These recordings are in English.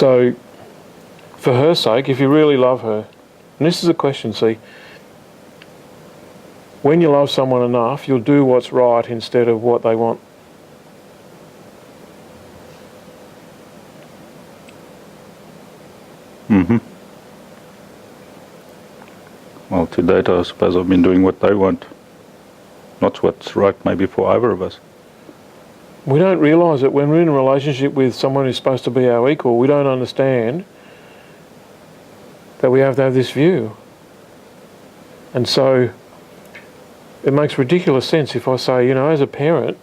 So, for her sake, if you really love her, and this is a question, see, when you love someone enough, you'll do what's right instead of what they want. Mm-hmm. Well, to date, I suppose I've been doing what they want. Not what's right, maybe, for either of us. We don't realise that when we're in a relationship with someone who's supposed to be our equal, we don't understand that we have to have this view. And so it makes ridiculous sense if I say, you know, as a parent,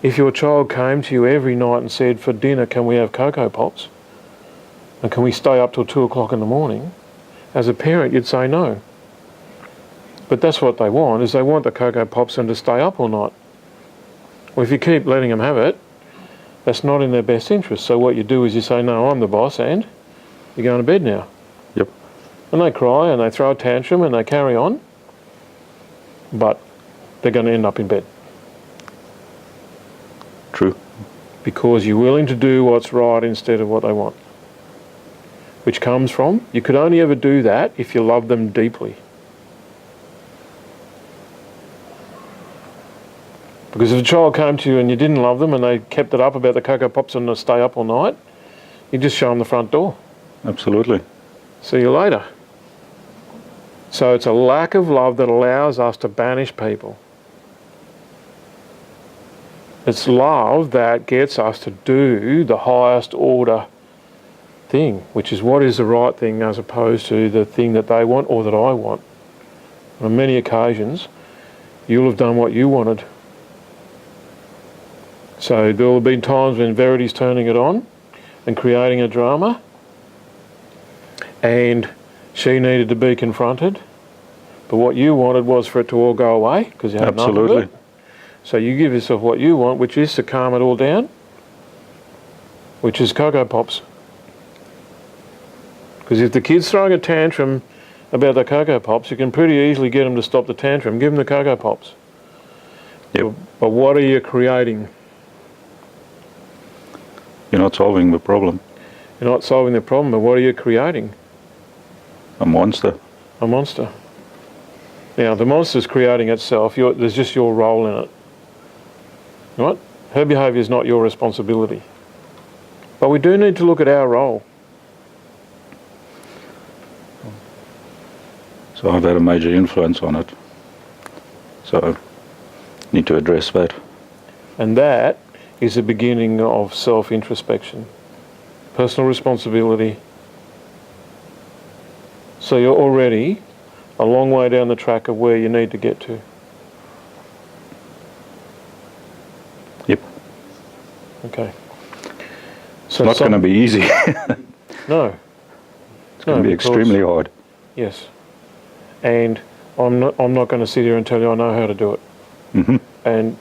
if your child came to you every night and said, for dinner, can we have Cocoa Pops? And can we stay up till 2 o'clock in the morning? As a parent, you'd say no. But that's what they want, is they want the Cocoa Pops and to stay up all night. Well, if you keep letting them have it, that's not in their best interest. So what you do is you say, no, I'm the boss and you're going to bed now. Yep. And they cry and they throw a tantrum and they carry on, but they're going to end up in bed. True. Because you're willing to do what's right instead of what they want. Which comes from, you could only ever do that if you love them deeply. Because if a child came to you and you didn't love them and they kept it up about the Cocoa Pops and to stay up all night, you just show them the front door. Absolutely. See you later. So it's a lack of love that allows us to banish people. It's love that gets us to do the highest order thing, which is what is the right thing as opposed to the thing that they want or that I want. And on many occasions, you'll have done what you wanted. So there will have been times when Verity's turning it on and creating a drama, and she needed to be confronted. But what you wanted was for it to all go away because you had enough of it. So you give yourself what you want, which is to calm it all down, which is Cocoa Pops. Because if the kid's throwing a tantrum about the Cocoa Pops, you can pretty easily get them to stop the tantrum. Give them the Cocoa Pops. Yep. But what are you creating? You're not solving the problem. You're not solving the problem, but what are you creating? A monster. A monster. Now, the monster's creating itself. There's just your role in it. Right? Her behaviour is not your responsibility. But we do need to look at our role. So I've had a major influence on it. So need to address that. And that is the beginning of self-introspection. Personal responsibility. So you're already a long way down the track of where you need to get to. Yep. Okay. So it's not going to be easy. No. It's going to be extremely hard. Yes. And I'm not going to sit here and tell you I know how to do it. Mm-hmm. And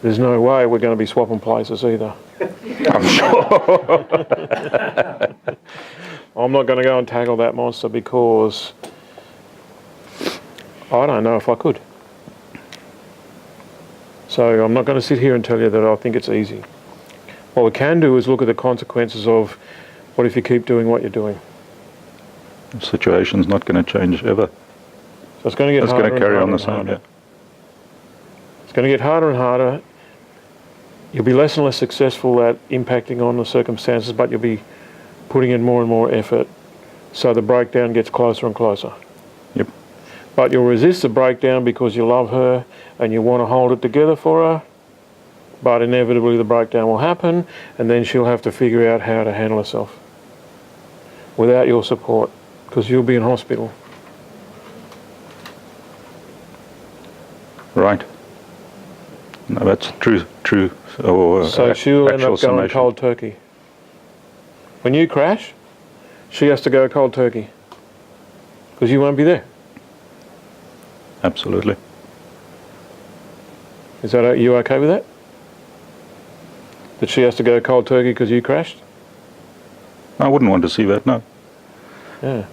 there's no way we're going to be swapping places either. I'm sure. I'm not going to go and tackle that monster because I don't know if I could. So I'm not going to sit here and tell you that I think it's easy. What we can do is look at the consequences of what if you keep doing what you're doing. The situation's not going to change ever. So it's going to get harder. It's going to carry on the same. Yeah. It's going to get harder and harder. You'll be less and less successful at impacting on the circumstances, but you'll be putting in more and more effort. So the breakdown gets closer and closer. Yep. But you'll resist the breakdown because you love her and you want to hold it together for her. But inevitably the breakdown will happen and then she'll have to figure out how to handle herself without your support because you'll be in hospital. Right. No, that's true. So she'll end up going cold turkey. When you crash, she has to go cold turkey because you won't be there. Absolutely. Are you okay with that? That she has to go cold turkey because you crashed? I wouldn't want to see that, no. Yeah.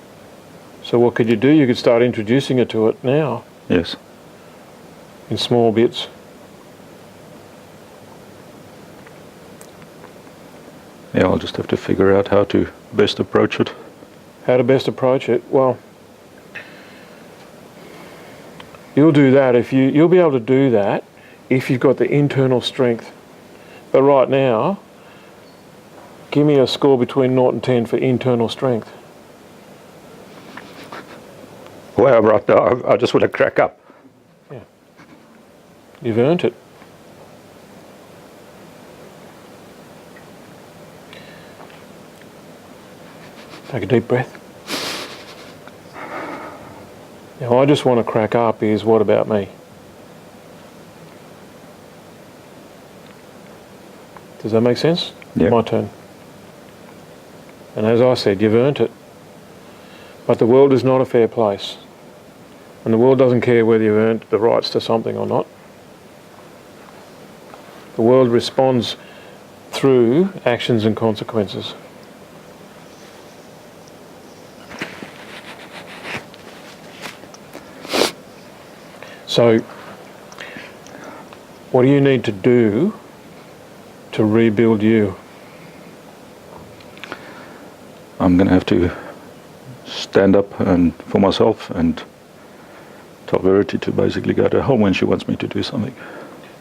So what could you do? You could start introducing her to it now. Yes. In small bits. Yeah, I'll just have to figure out how to best approach it. How to best approach it? Well, you'll do that if you'll be able to do that if you've got the internal strength. But right now, give me a score between 0 and 10 for internal strength. Well, right now, I just want to crack up. Yeah. You've earned it. Take a deep breath. Now, I just want to crack up is what about me? Does that make sense? Yeah. My turn. And as I said, you've earned it. But the world is not a fair place. And the world doesn't care whether you've earned the rights to something or not. The world responds through actions and consequences. So, what do you need to do to rebuild you? I'm going to have to stand up and for myself and tell Verity to basically go to hell when she wants me to do something.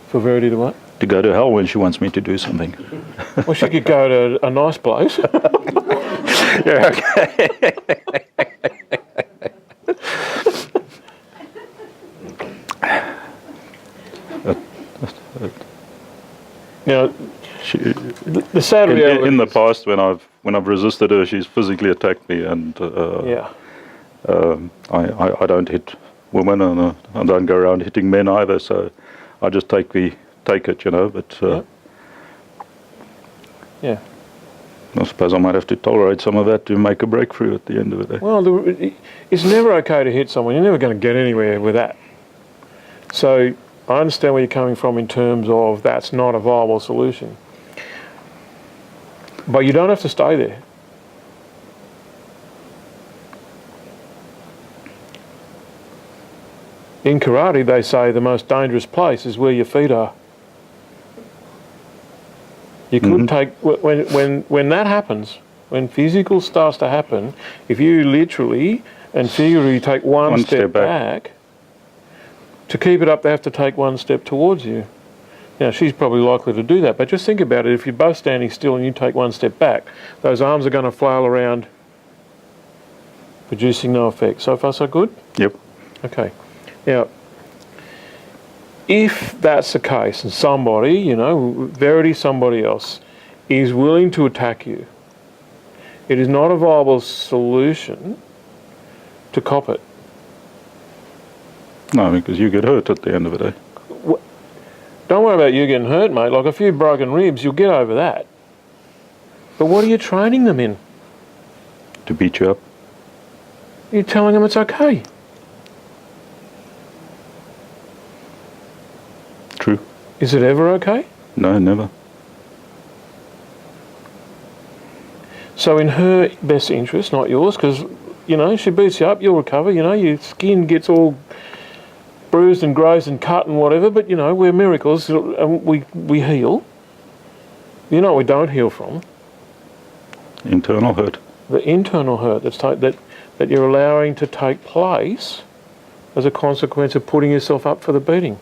For Verity to what? To go to hell when she wants me to do something. Well, she could go to a nice place. Yeah, okay. Now, She, the sad reality in the is- past, when I've resisted her, she's physically attacked me, and yeah. I don't hit women, and I don't go around hitting men either. So I just take it, you know. But Yeah. I suppose I might have to tolerate some of that to make a breakthrough at the end of the day. Well, it's never okay to hit someone. You're never going to get anywhere with that. So I understand where you're coming from in terms of that's not a viable solution. But you don't have to stay there. In karate, they say the most dangerous place is where your feet are. You could take, when that happens, when physical starts to happen, if you literally and figuratively take one step back, to keep it up, they have to take one step towards you. Now, she's probably likely to do that, but just think about it. If you're both standing still and you take one step back, those arms are going to flail around, producing no effect. So far, so good? Yep. Okay. Now, if that's the case and somebody, you know, Verity, somebody else, is willing to attack you, it is not a viable solution to cop it. No, because you get hurt at the end of the day. Don't worry about you getting hurt, mate. Like a few broken ribs, you'll get over that. But what are you training them in? To beat you up. You're telling them it's okay. True. Is it ever okay? No, never. So in her best interest, not yours, because, you know, she beats you up, you'll recover, you know, your skin gets all bruised and grazed and cut and whatever, but, you know, we're miracles and we heal. You know what we don't heal from? Internal hurt. The internal hurt that you're allowing to take place as a consequence of putting yourself up for the beating.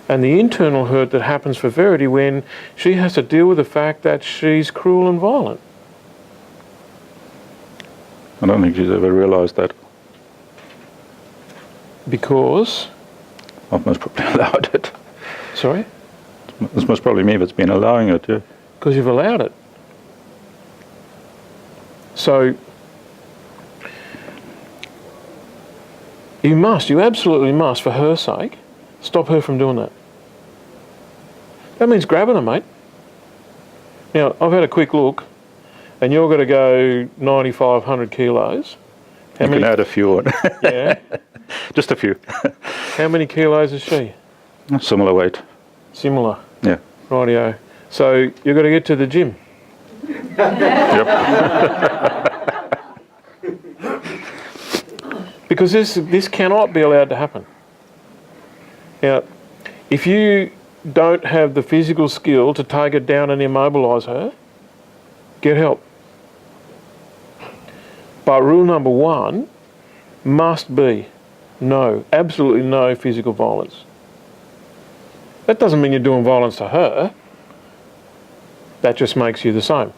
And the internal hurt that happens for Verity when she has to deal with the fact that she's cruel and violent. I don't think she's ever realised that. Because? I've most probably allowed it. Sorry? It's most probably me that's been allowing it, yeah. Because you've allowed it. So, you absolutely must, for her sake, stop her from doing that. That means grabbing her, mate. Now, I've had a quick look, and you're going to go 9,500 kilos. You can add a few on. Yeah. Just a few. How many kilos is she? Similar weight. Similar. Yeah. Rightio. So you've got to get to the gym. Yep. Because this cannot be allowed to happen. Now, if you don't have the physical skill to take it down and immobilise her, get help. But rule number one must be no, absolutely no physical violence. That doesn't mean you're doing violence to her. That just makes you the same.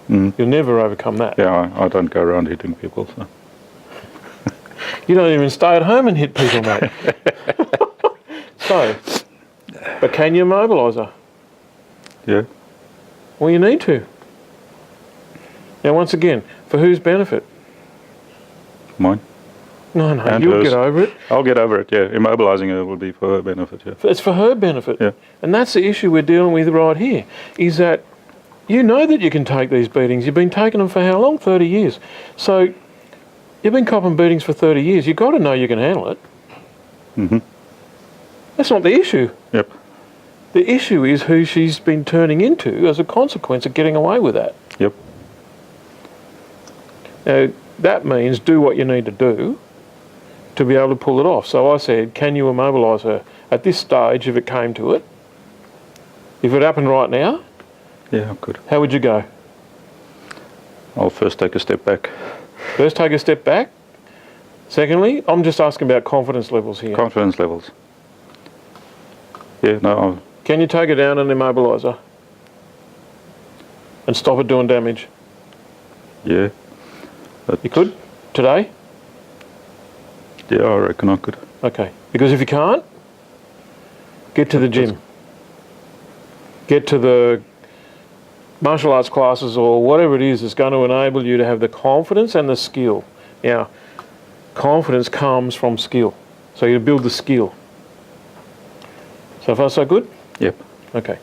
You'll never overcome that. Yeah, I don't go around hitting people. So. You don't even stay at home and hit people, mate. So, but can you immobilise her? Yeah. Well, you need to. Now, once again, for whose benefit? Mine. No, And you'll hers. get over it. I'll get over it, yeah. Immobilising her will be for her benefit, yeah. It's for her benefit. Yeah. And that's the issue we're dealing with right here, is that you know that you can take these beatings. You've been taking them for how long? 30 years. So you've been copping beatings for 30 years. You've got to know you can handle it. Mm-hmm. That's not the issue. Yep. The issue is who she's been turning into as a consequence of getting away with that. Yep. Now, that means do what you need to do to be able to pull it off. So I said, can you immobilise her? At this stage, if it came to it, if it happened right now, Yeah, I could. how would you go? I'll first take a step back. First, take a step back. Secondly, I'm just asking about confidence levels here. Confidence levels. Yeah, no, Can you take her down and immobilise her? And stop her doing damage? yeah. But You could? Today? Yeah, I reckon I could. Okay. Because if you can't, get to the gym. Get to the martial arts classes or whatever it is that's going to enable you to have the confidence and the skill. Now, confidence comes from skill. So you build the skill. So far, so good? Yep. Okay.